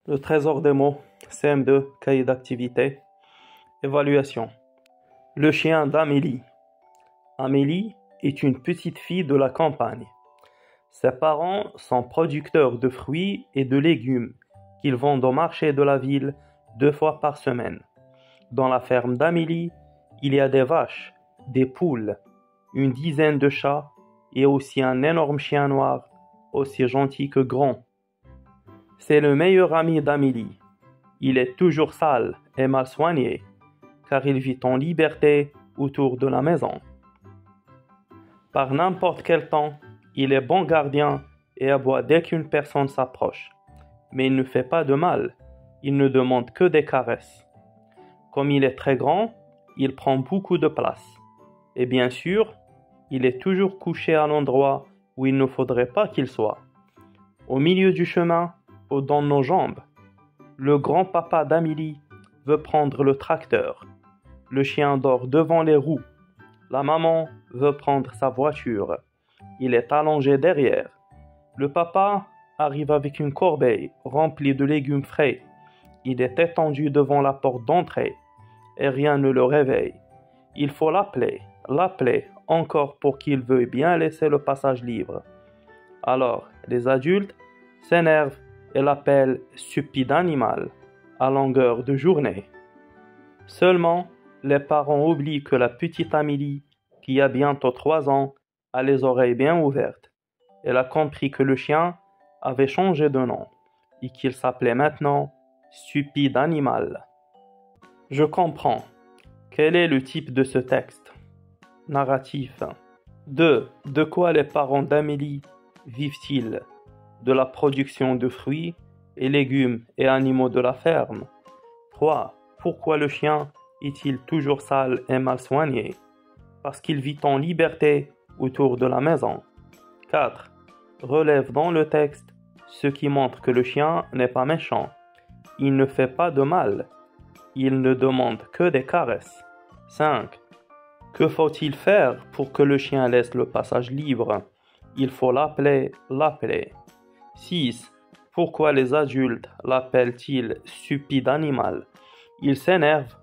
Le trésor des mots, CM2, cahier d'activité. Évaluation. Le chien d'Amélie. Amélie est une petite fille de la campagne. Ses parents sont producteurs de fruits et de légumes qu'ils vendent au marché de la ville 2 fois par semaine. Dans la ferme d'Amélie, il y a des vaches, des poules, une dizaine de chats et aussi un énorme chien noir, aussi gentil que grand. C'est le meilleur ami d'Amélie. Il est toujours sale et mal soigné, car il vit en liberté autour de la maison. Par n'importe quel temps, il est bon gardien et aboie dès qu'une personne s'approche. Mais il ne fait pas de mal, il ne demande que des caresses. Comme il est très grand, il prend beaucoup de place. Et bien sûr, il est toujours couché à l'endroit où il ne faudrait pas qu'il soit. Au milieu du chemin, ou dans nos jambes. Le grand-papa d'Amélie veut prendre le tracteur. Le chien dort devant les roues. La maman veut prendre sa voiture. Il est allongé derrière. Le papa arrive avec une corbeille remplie de légumes frais. Il est étendu devant la porte d'entrée et rien ne le réveille. Il faut l'appeler encore pour qu'il veuille bien laisser le passage libre. Alors, les adultes s'énervent et l'appellent stupide animal à longueur de journée. Seulement, les parents oublient que la petite Amélie, qui a bientôt 3 ans, a les oreilles bien ouvertes. Elle a compris que le chien avait changé de nom et qu'il s'appelait maintenant stupide animal. Je comprends. Quel est le type de ce texte? Narratif. 2. De quoi les parents d'Amélie vivent-ils? De la production de fruits et légumes et animaux de la ferme. 3. Pourquoi le chien est-il toujours sale et mal soigné? Parce qu'il vit en liberté autour de la maison. 4. Relève dans le texte ce qui montre que le chien n'est pas méchant. Il ne fait pas de mal. Il ne demande que des caresses. 5. Que faut-il faire pour que le chien laisse le passage libre? Il faut l'appeler. 6. Pourquoi les adultes l'appellent-ils stupide animal? Il s'énerve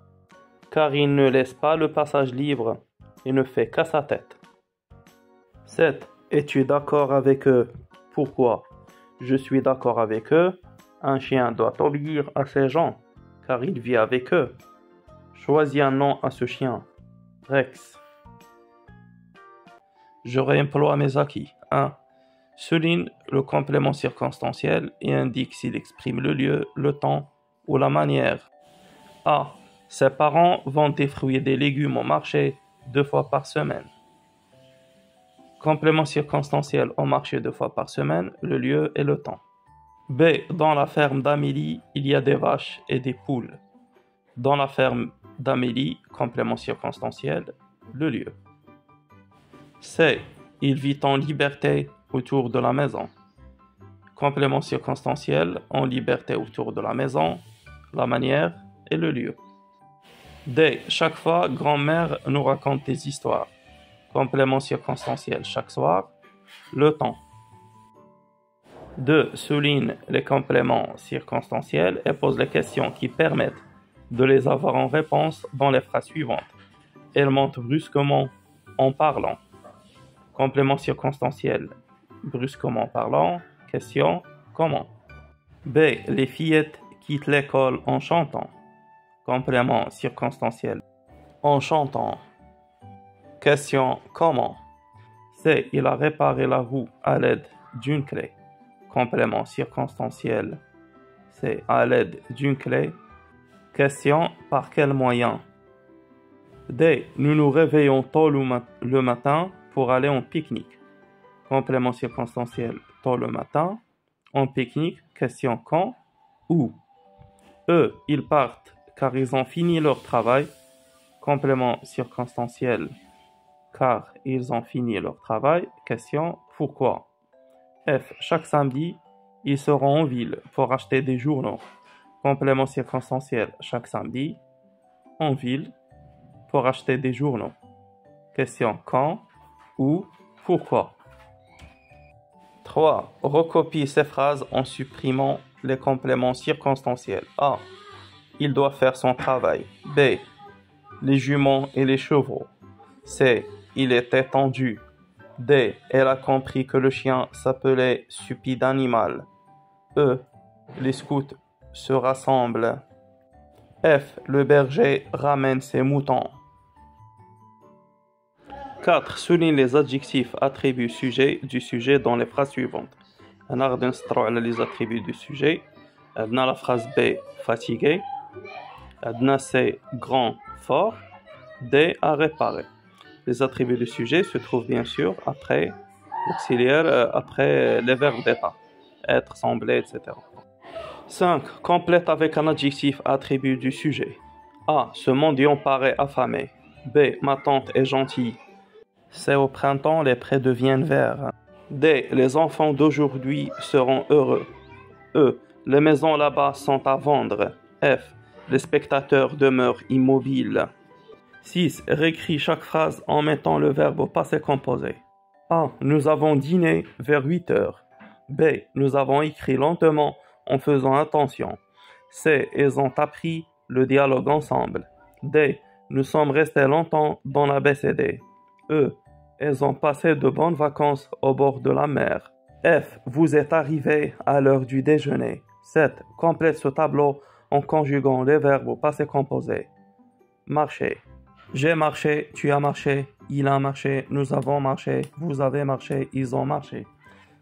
car il ne laisse pas le passage libre et ne fait qu'à sa tête. 7. Es-tu d'accord avec eux? Pourquoi? Je suis d'accord avec eux. Un chien doit obéir à ses gens car il vit avec eux. Choisis un nom à ce chien. Rex. Je réemploie mes acquis. 1. Souligne le complément circonstanciel et indique s'il exprime le lieu, le temps ou la manière. A. Ses parents vendent des fruits et des légumes au marché 2 fois par semaine. Complément circonstanciel au marché 2 fois par semaine, le lieu et le temps. B. Dans la ferme d'Amélie, il y a des vaches et des poules. Dans la ferme d'Amélie, complément circonstanciel, le lieu. C. Il vit en liberté autour de la maison. Complément circonstanciel, en liberté autour de la maison, la manière et le lieu. D. Chaque fois, grand-mère nous raconte des histoires. Complément circonstanciel, chaque soir, le temps. 2. Souligne les compléments circonstanciels et pose les questions qui permettent de les avoir en réponse dans les phrases suivantes. Elle monte brusquement en parlant. Complément circonstanciel, brusquement parlant, question, comment? B. Les fillettes quittent l'école en chantant. Complément circonstanciel, en chantant. Question, comment? C. Il a réparé la roue à l'aide d'une clé. Complément circonstanciel, c'est à l'aide d'une clé. Question, par quel moyen? D. Nous nous réveillons tôt le matin pour aller en pique-nique. Complément circonstanciel, tôt le matin. En pique-nique, question quand? Où? E. Ils partent car ils ont fini leur travail. Complément circonstanciel, car ils ont fini leur travail. Question, pourquoi? F. Chaque samedi, ils seront en ville pour acheter des journaux. Complément circonstanciel, chaque samedi, en ville pour acheter des journaux. Question, quand? Où? Pourquoi? 3. Recopie ces phrases en supprimant Les compléments circonstanciels. A. Il doit faire son travail. B. Les juments et les chevaux. C. Il était tendu. D. Elle a compris que le chien s'appelait stupide animal. E. Les scouts se rassemblent. F. Le berger ramène ses moutons. 4. Souligne les adjectifs, attributs, sujets du sujet dans les phrases suivantes. On les attributs du sujet. On a la phrase B, fatigué. On a C, grand, fort. D, à réparer. Les attributs du sujet se trouvent bien sûr après l'auxiliaire, après les verbes d'état. Être, sembler, etc. 5. Complète avec un adjectif attribut du sujet. A. Ce mendiant paraît affamé. B. Ma tante est gentille. C. Au printemps, les prés deviennent verts. D. Les enfants d'aujourd'hui seront heureux. E. Les maisons là-bas sont à vendre. F. Les spectateurs demeurent immobiles. 6. Récris chaque phrase en mettant le verbe au passé composé. A. Nous avons dîné vers 8 heures. B. Nous avons écrit lentement en faisant attention. C. Ils ont appris le dialogue ensemble. D. Nous sommes restés longtemps dans l'ABCD. E. Elles ont passé de bonnes vacances au bord de la mer. F. Vous êtes arrivés à l'heure du déjeuner. 7. Complète ce tableau en conjuguant les verbes au passé composé. Marcher. J'ai marché, tu as marché, il a marché, nous avons marché, vous avez marché, ils ont marché.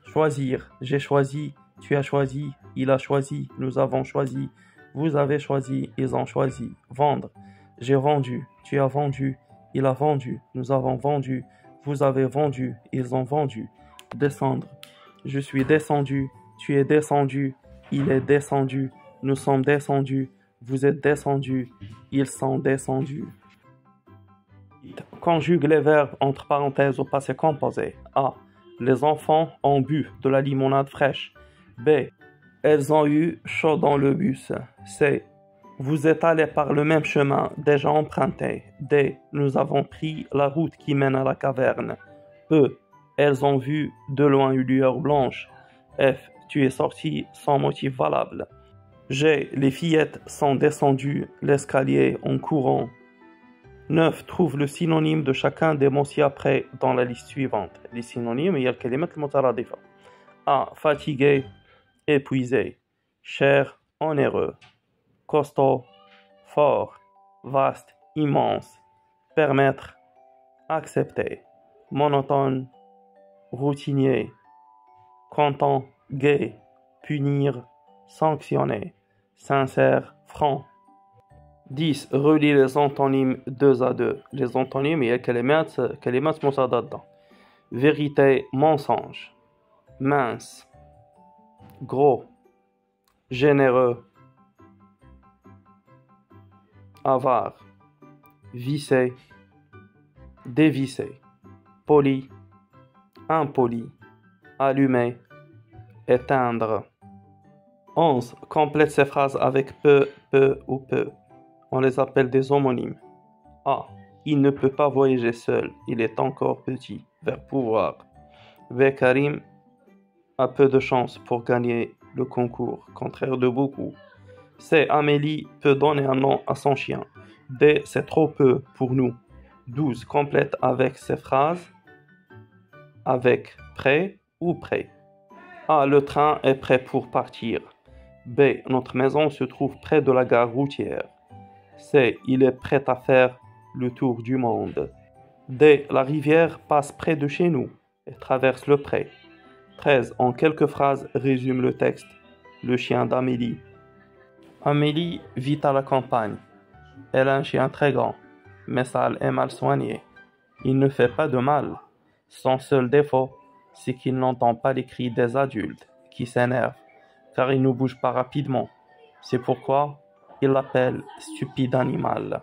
Choisir. J'ai choisi, tu as choisi, il a choisi, nous avons choisi, vous avez choisi, ils ont choisi. Vendre. J'ai vendu, tu as vendu, il a vendu, nous avons vendu, vous avez vendu, ils ont vendu. Descendre. Je suis descendu, tu es descendu, il est descendu, nous sommes descendus, vous êtes descendus, ils sont descendus. Conjugue les verbes entre parenthèses au passé composé. A. Les enfants ont bu de la limonade fraîche. B. Elles ont eu chaud dans le bus. C. Vous êtes allés par le même chemin déjà emprunté. D. Nous avons pris la route qui mène à la caverne. E. Elles ont vu de loin une lueur blanche. F. Tu es sorti sans motif valable. G. Les fillettes sont descendues l'escalier en courant. 9. Trouve le synonyme de chacun des mots ci-après dans la liste suivante. Les synonymes, il y a le kalimat al-mutaradifa. A. Fatigué, épuisé. Cher, onéreux. Costaud, fort. Vaste, immense. Permettre, accepter. Monotone, routinier. Content, gai. Punir, sanctionner. Sincère, franc. 10. Relie les antonymes 2 à 2. Les antonymes, il y a kalimat musadadda. Vérité, mensonge. Mince. Gros. Généreux. Avare. Vissé. Dévissé. Poli. Impoli. Allumé. Éteindre. 11. Complète ces phrases avec peu, peu ou peu. On les appelle des homonymes. A. Il ne peut pas voyager seul. Il est encore petit. Verbe pouvoir. B. Karim a peu de chance pour gagner le concours. Contraire de beaucoup. C. Amélie peut donner un nom à son chien. D. C'est trop peu pour nous. 12. Complète avec ces phrases. Avec prêt ou prêt. A. Le train est prêt pour partir. B. Notre maison se trouve près de la gare routière. C. Il est prêt à faire le tour du monde. D. La rivière passe près de chez nous et traverse le pré. 13. En quelques phrases, résume le texte. Le chien d'Amélie. Amélie vit à la campagne. Elle a un chien très grand, mais sale et mal soigné. Il ne fait pas de mal. Son seul défaut, c'est qu'il n'entend pas les cris des adultes, qui s'énervent, car il ne bouge pas rapidement. C'est pourquoi il l'appelle stupide animal.